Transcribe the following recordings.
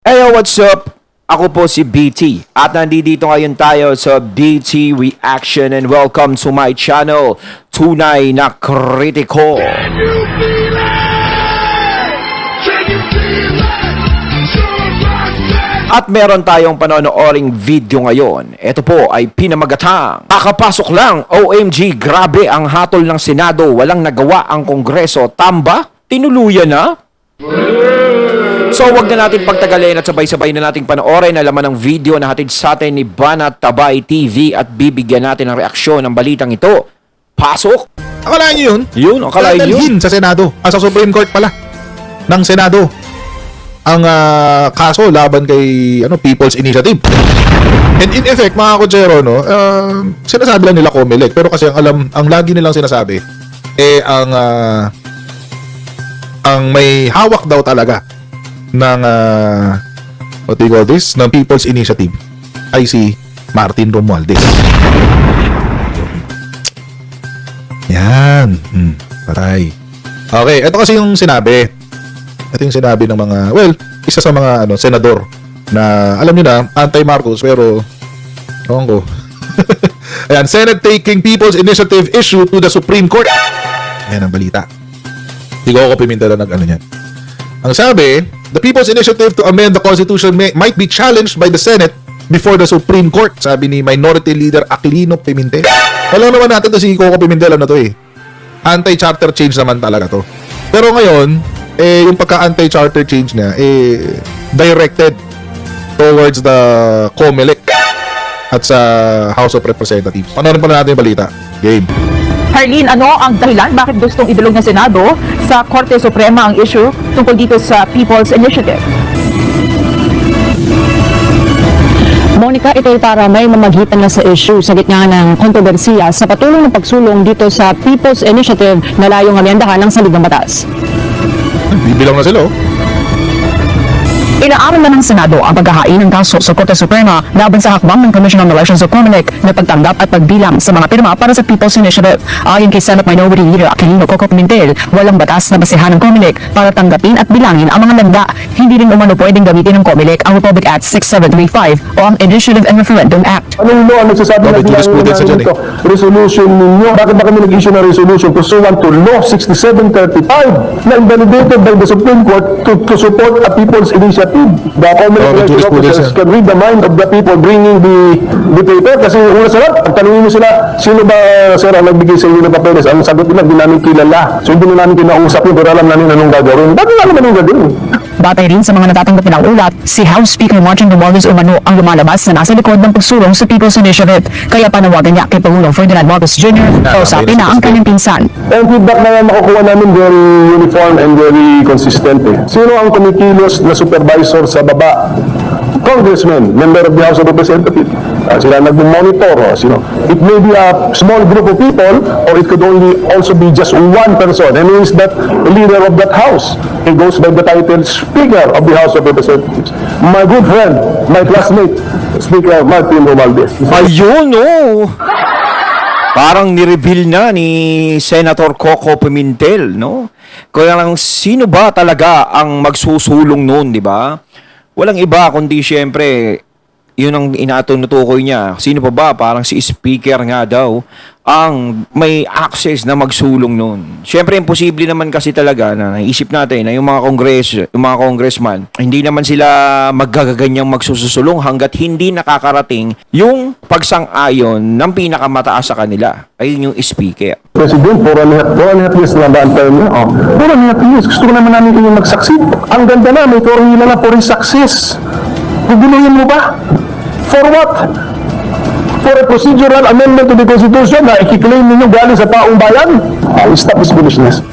Hey, what's up? Ako po si BT at nandito ngayon tayo sa BT Reaction and welcome to my channel, Tunay na Kritiko. Can you feel it? Can you feel it? Sure like that. At meron tayong panonooring video ngayon. Ito po ay pinamagatang kakapasok lang, OMG, grabe ang hatol ng Senado, walang nagawa ang Kongreso, tamba? Tinuluyan na? So wag na natin pagtagalin at sabay-sabay na nating panoorin ang laman ng video na hatid sa atin ni Banat Tabay TV at bibigyan natin ng reaksyon ng balitang ito. Pasok! Akalain nyo yun? Yun, akalain nyo? Dadalhin sa Senado. Sa Supreme Court pala. Ng Senado. Ang kaso laban kay People's Initiative. And in effect, mga kutsero, sinasabi lang nila Comelec. Pero kasi ang lagi nilang sinasabi, ang may hawak daw talaga ng what do you call this? Ng People's Initiative ay si Martin Romualdez. Yan. Paray. Okay, ito kasi yung sinabi. Ito yung sinabi ng mga, isa sa mga senador na alam niyo na, anti-Marcos pero ewan ko. Ayan, Senate taking People's Initiative issue to the Supreme Court. Yan ang balita. Hindi ko Pimentel na nag-ano yan. Ang sabi, the People's Initiative to amend the Constitution might be challenged by the Senate before the Supreme Court, sabi ni Minority Leader Aquilino Pimentel. Alam naman natin to si Coco Pimentel to eh. Anti-charter change naman talaga to. Pero ngayon, yung pagka-anti-charter change niya, directed towards the Comelec at sa House of Representatives. Panoorin pa natin yung balita. Game. Harleen, ano ang dahilan bakit gustong idulog ng Senado sa Korte Suprema ang issue tungkol dito sa People's Initiative? Monica, ito ay para may mamagitan na sa issue sa gitna ng kontrobersiya sa patuloy ng pagsulong dito sa People's Initiative na layong amendahan ng saligang batas. Bibilang na sila, oh. Inaaral na ng Senado ang paghahain ng kaso sa Korte Suprema laban sa hakbang ng Commission on Elections of Comelec na pagtanggap at pagbilang sa mga pirma para sa People's Initiative. Ayon kay Senate Minority Leader Aquilino Coco Pimentel, walang batas na basehan ng Comelec para tanggapin at bilangin ang mga landa. Hindi rin umano pwedeng gamitin ng Comelec ang Republic Act 6735 o ang Initiative and Referendum Act. Anong law ang nagsasabi na jurisprudence dyan, ito? Resolution ninyo. Bakit ba kami nag-issue ng resolution pursuant to Law 6735 na invalidated by the Supreme Court to support a people's initiative? The Comelec election officers can read the mind of the people bringing the paper. Kasi una sa lahat, tanungin mo sila, sino ba, sir, ang nagbigay sa inyo ng papeles? Ang sagot nila, hindi namin kilala. So hindi na namin kinausap yun, pero alam namin anong gagawin. Bakit alam anong gagawin? Batay rin sa mga natatanggapin ng ulat, si House Speaker Martin Romualdez umano ang lumalabas na nasa likod ng pagsulong sa People's Initiative. Kaya panawagan niya kay Pangulong Ferdinand Marcos Jr. kausapin na ang kanyang pinsan. Ang feedback na makukuha namin very uniform and very consistent. Sino ang kumikilos na supervisor sa baba? Congressman, member of the House of Representatives. Sila nag-monitor. It may be a small group of people or it could only also be just one person. And who is that leader of that house? He goes by the title Speaker of the House of Representatives. My good friend, my classmate, Speaker Martin Romualdez. Ayun, oh! Parang ni-reveal na ni Senator Coco Pimentel, no? Kaya lang, sino ba talaga ang magsusulong noon, di ba? Walang iba kundi siyempre, yun ang inatutukoy niya. Sino pa ba? Parang si Speaker nga daw ang may access na magsulong noon. Siyempre, imposible naman kasi talaga na naisip natin na yung mga congressman, hindi naman sila magagaganyang magsusulong hanggat hindi nakakarating yung pagsang-ayon ng pinakamataas sa kanila. Ayun yung Speaker. President, 4.5 years na ba ang term niya? 4.5 years. Gusto ko naman namin kayong mag-succeed. Ang ganda na, may formula na for his success. Guguloyin mo ba? For what? For a procedural amendment to the Constitution na ikiklaim ninyo galing sa taong bayan? Stop this foolishness.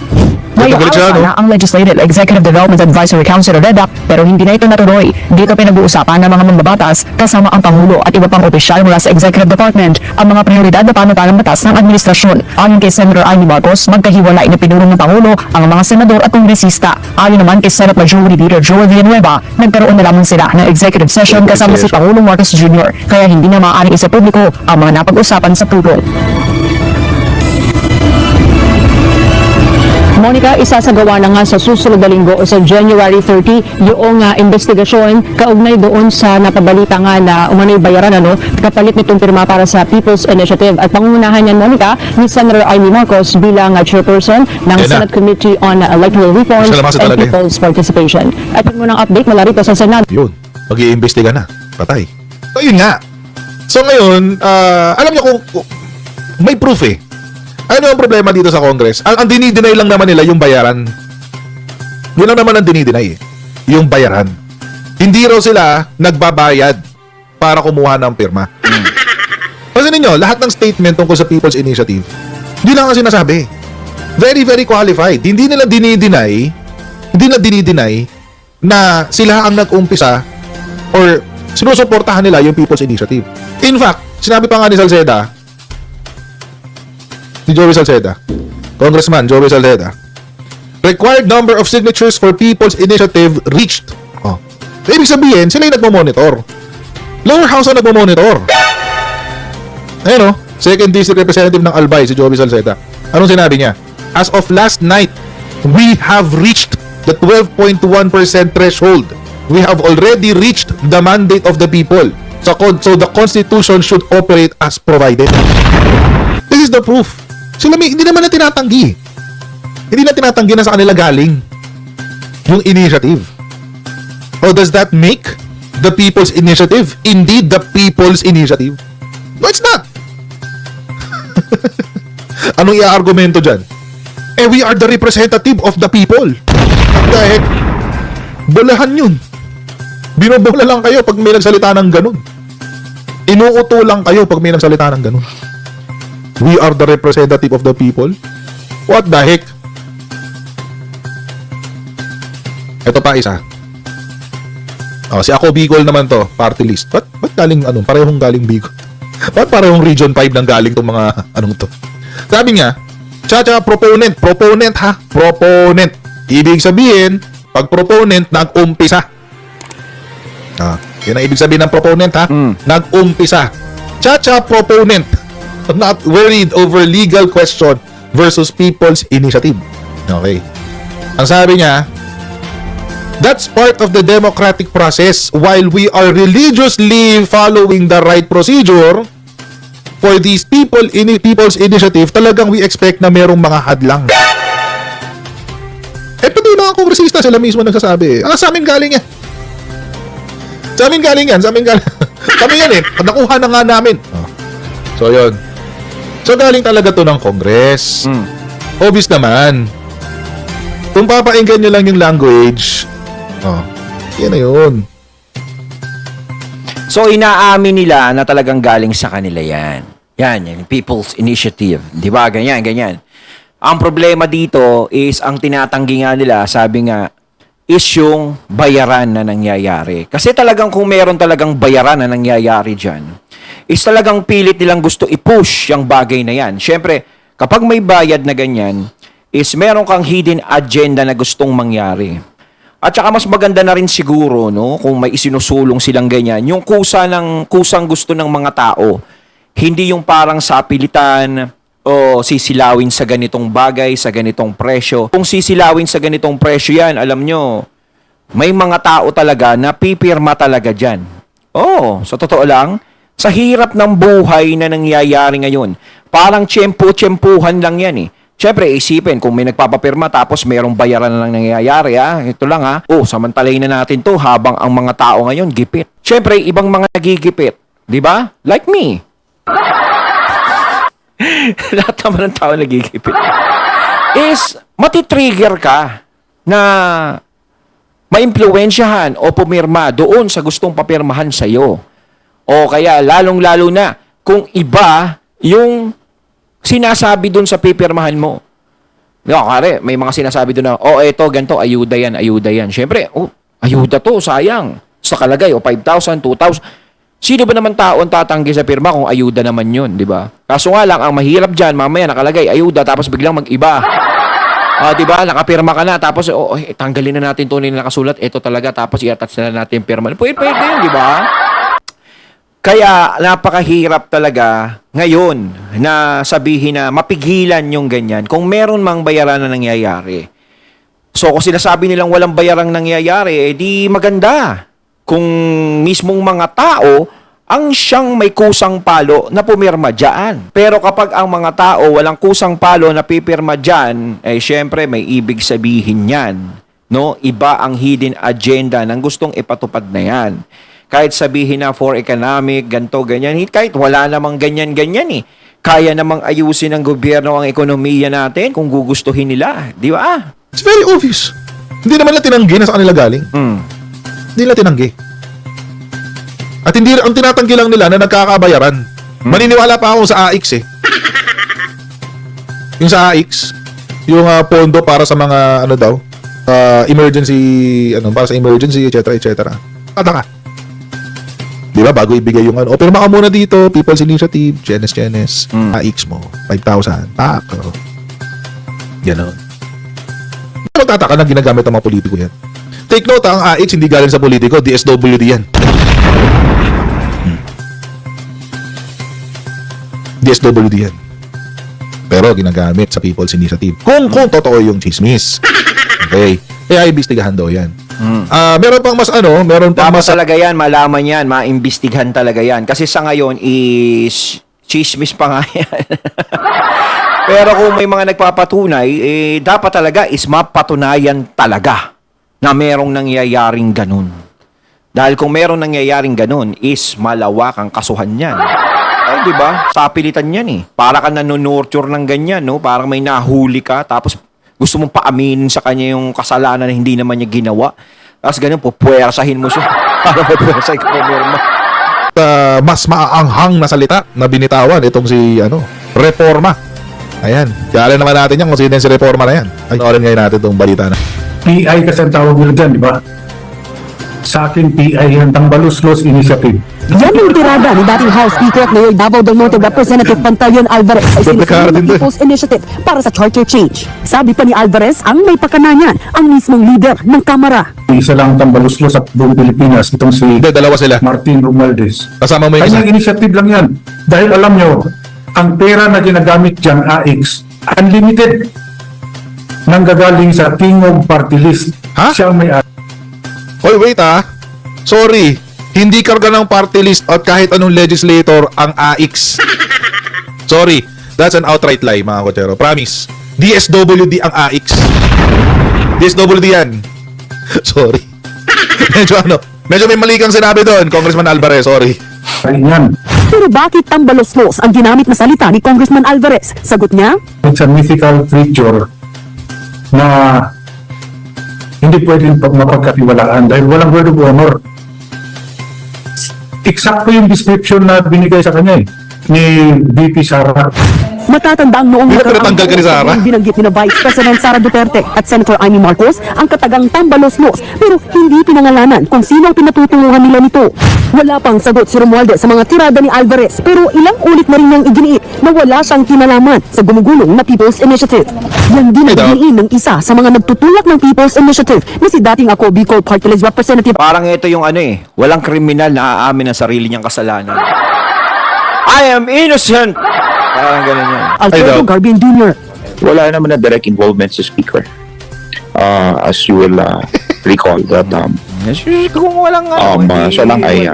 May na ang Legislative Executive Development Advisory Council o REDAC pero hindi na ito natuloy. Dito pinag-uusapan ng mga mambabatas kasama ang Pangulo at iba pang opisyal mula sa Executive Department ang mga prioridad na panukalang batas ng administrasyon. Ayon kay Senator Amy Marcos, magkahiwalay na pinulong ng Pangulo ang mga senador at kongresista. Ayon naman kay Senate Majority Leader Joel Villanueva, nagkaroon na lamang sila ng executive session kasama si Pangulong Marcos Jr. Kaya hindi na maaaring isa publiko ang mga napag-usapan sa pulpit. Monica, isasagawa na nga sa susunod na linggo o sa January 30 yung investigasyon kaugnay doon sa napabalita nga na umano'y bayaran kapalit nitong pirma para sa People's Initiative. At pangungunahan niyan, Monica, ni Senator Amy Marcos bilang chairperson ng Yan na. Senate Committee on Electoral Reforms Siya naman sa and talaga. People's Participation. At yun munang update mula rito sa Senado. Yun, mag-iimbestiga na. Patay. So, yun nga. So, ngayon, alam niyo kung may proof eh. Ano ang problema dito sa Congress? Ang dinideny lang naman nila yung bayaran. Yun lang naman ang dinideny eh. Yung bayaran. Hindi raw sila nagbabayad para kumuha ng pirma. Kasi ninyo, lahat ng statement tungkol sa People's Initiative, hindi lang ang sinasabi. Very, very qualified. Hindi nila dinideny na sila ang nag-umpisa or sinusuportahan nila yung People's Initiative. In fact, sinabi pa nga ni Salceda, ni Joey Salceda, Congressman Joey Salceda, required number of signatures for People's Initiative reached. Oh. Ibig sabihin, sila yung nagmo-monitor. Lower House ang nagmo-monitor. Ayun o, Second District Representative ng Albay, si Joey Salceda. Anong sinabi niya? As of last night, we have reached the 12.1% threshold. We have already reached the mandate of the people. So the Constitution should operate as provided. This is the proof. Sila hindi naman na tinatanggi. Hindi na tinatanggi na sa kanila galing yung initiative. Or does that make the People's Initiative indeed the People's Initiative? No, it's not. Anong i-argumento dyan? We are the representative of the people. Dahil, bolahan yun. Binobola lang kayo pag may nagsalita ng ganun. Inuuto lang kayo pag may nagsalita ng ganun. We are the representative of the people? What the heck? Ito pa isa. Si Ako Bicol naman to, party list. Ba't galing, parehong galing Bicol? Ba't parehong Region 5 nang galing tong mga, to? Sabi nga, proponent ha? Proponent. Ibig sabihin, pag proponent, nag-umpisa. Yan ang ibig sabihin ng proponent ha? Nag-umpisa. Proponent. Not worried over legal question versus People's Initiative. Okay. Ang sabi niya, that's part of the democratic process. While we are religiously following the right procedure, for these People's Initiative, talagang we expect na merong mga hadlang. Pati yung mga kongresista, sila mismo nagsasabi. Sa amin galing yan. Sa amin galing yan. Kami yan eh. Nakuha na nga namin. So, yun. So, galing talaga to ng Congress. Obvious naman. Kung papainggan nyo lang yung language, yan na yun. So, inaamin nila na talagang galing sa kanila yan. Yan, People's Initiative. Di ba? Ganyan. Ang problema dito is, ang tinatanggi nga nila, sabi nga, is yung bayaran na nangyayari. Kasi talagang kung meron talagang bayaran na nangyayari dyan, is talagang pilit nilang gusto i-push yung bagay na yan. Siyempre, kapag may bayad na ganyan, is meron kang hidden agenda na gustong mangyari. At saka mas maganda na rin siguro, no, kung may isinusulong silang ganyan, yung kusang gusto ng mga tao, hindi yung parang sa pilitan o sisilawin sa ganitong bagay, sa ganitong presyo. Kung sisilawin sa ganitong presyo yan, alam nyo, may mga tao talaga na pipirma talaga dyan. Sa totoo lang, sa hirap ng buhay na nangyayari ngayon, parang tiyempo-tiyempuhan lang yan eh. Siyempre, isipin, kung may nagpapapirma tapos merong bayaran na lang nangyayari, ito lang samantalayin na natin to habang ang mga tao ngayon gipit. Siyempre, ibang mga nagigipit, di ba? Like me. Lahat naman ng tao nagigipit. Is, matitrigger ka na maimpluwensyahan o pumirma doon sa gustong papirmahan sa'yo. O kaya, lalong-lalo na, kung iba yung sinasabi dun sa pipirmahan mo. Kare, may mga sinasabi dun na, eto, ganito, ayuda yan. Siyempre, ayuda to, sayang. Sa kalagay, 5,000, 2,000. Sino ba naman tao ang tatanggi sa pirma kung ayuda naman yun, di ba? Kaso nga lang, ang mahirap dyan, mamaya nakalagay, ayuda, tapos biglang mag-iba. Di ba? Nakapirma ka na, tapos, tanggalin na natin tunay na nakasulat, ito talaga, tapos i-attach na natin yung pirma. Pwede yun, di ba? Kaya napakahirap talaga ngayon na sabihin na mapigilan yung ganyan kung meron mang bayaran na nangyayari. So kung sinasabi nilang walang bayarang nangyayari, di maganda. Kung mismong mga tao ang siyang may kusang palo na pumirma dyan. Pero kapag ang mga tao walang kusang palo na pipirma dyan, eh syempre may ibig sabihin yan. No? Iba ang hidden agenda ng gustong ipatupad na yan. Kahit sabihin na for economic, ganto, ganyan, kahit wala namang ganyan-ganyan eh. Kaya namang ayusin ng gobyerno ang ekonomiya natin kung gugustuhin nila. Di ba? It's very obvious. Hindi naman nila tinanggi na sa kanila galing. Hindi nila tinanggi. At hindi, ang tinatanggi lang nila na nagkakabayaran. Maniniwala pa ako sa AX eh. Yung sa AX, yung pondo para sa mga ano daw, emergency, para sa emergency, etc. Tataka. Di ba, bago ibigay yung ano, pirma ka muna dito, People's Initiative, Chenes, AX mo, 5,000, pak. Ganon. Magtataka na ginagamit ng mga politiko yan. Take note, ang AX hindi galing sa politiko, DSWD yan. DSWD yan. Pero ginagamit sa People's Initiative. Kung totoo yung chismis. Okay. Kaya imbestigahan daw yan. Meron pang mas meron pang Dapat mas talaga yan, malaman yan, maimbestigahan talaga yan. Kasi sa ngayon is chismis pa nga yan. Pero kung may mga nagpapatunay, dapat talaga is mapatunayan talaga na merong nangyayaring ganun. Dahil kung merong nangyayaring ganun, is malawak ang kasuhan yan. Di ba? Sapilitan yan eh. Para ka nanonurture ng ganyan, no? Parang may nahuli ka, tapos gusto mong paaminin sa kanya yung kasalanan na hindi naman niya ginawa. Tapos ganun, pupuwersahin mo siya. Para pupuwersahin ka pumirma. mas maaanghang na salita na binitawan itong si Reforma. Ayan. Kaya naman natin yan kung sino yung si Reforma na yan. Ay, orin ngayon natin itong balita na. PI kasi ang tawag nila dyan, di ba? Sa akin, PI yan, Tambaluslos Initiative. Yan yung tirada ni dating House Speaker at Mayor Davao del Norte Representative Pantaleon Alvarez ay Komplikado sinasabi din ng to eh. People's Initiative para sa charter change. Sabi pa ni Alvarez, ang may pakanayan ang mismong leader ng Kamara. Isa lang Tambaluslos sa buong Pilipinas, itong si Hindi, dalawa sila. Martin Romualdez. Kasama mo yung isa. Kanyang initiative lang yan. Dahil alam nyo, ang pera na ginagamit dyan, AX, unlimited, nang gagaling sa Tingog Party List. Ha? Siya ang may Hoy, wait Sorry. Hindi karga ng party list at kahit anong legislator ang AX. Sorry. That's an outright lie, mga kotsero. Promise. DSWD ang AX. DSWD yan. Sorry. Medyo may mali kang sinabi doon, Congressman Alvarez. Sorry. yan. Pero bakit tambalos-los ang ginamit na salita ni Congressman Alvarez? Sagot niya, It's a mythical creature na hindi pwedeng mapagkatiwalaan dahil walang word of honor. Eksakto yung description na binigay sa kanya ni VP Sara. matatandang noong Pero nakaraang tanggal ka ni Sara? taon, binanggit ni na Vice President Sara Duterte at Senator Amy Marcos ang katagang tambalos-los pero hindi pinangalanan kung sino ang pinatutunguhan nila nito. Wala pang sagot si Romualdez sa mga tirada ni Alvarez pero ilang ulit na rin niyang iginiit na wala siyang kinalaman sa gumugulong na People's Initiative. Yan din ang Ito. diniin ng isa sa mga nagtutulak ng People's Initiative na si dating ako Bicol Party List Representative Parang ito yung walang kriminal na aamin ng sarili niyang kasalanan. I am innocent! Parang ganun yan. Alfredo Ito. Garbian Jr. Wala naman na direct involvement sa speaker. As you will recall that Yes, kung walang siya lang ay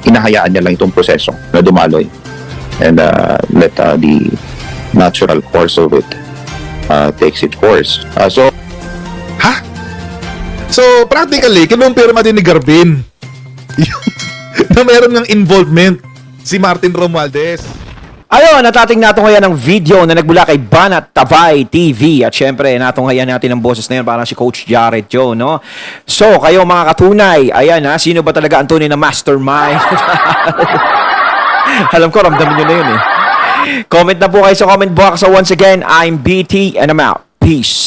hinahayaan niya lang itong proseso na dumaloy and let the natural course of it takes its course. So Ha? So, practically, kinumpirma din ni Garbin na meron ng involvement si Martin Romualdez. Ayun, natating natunghayan ng video na nagmula kay Banat Tabay TV. At syempre, natunghayan natin ang boses na yun parang si Coach Jared Joe, no? So, kayo mga katunay, ayan sino ba talaga ang tunay na mastermind? Alam ko, ramdamin nyo na yun eh. Comment na po kayo sa comment box. So once again, I'm BT and I'm out. Peace.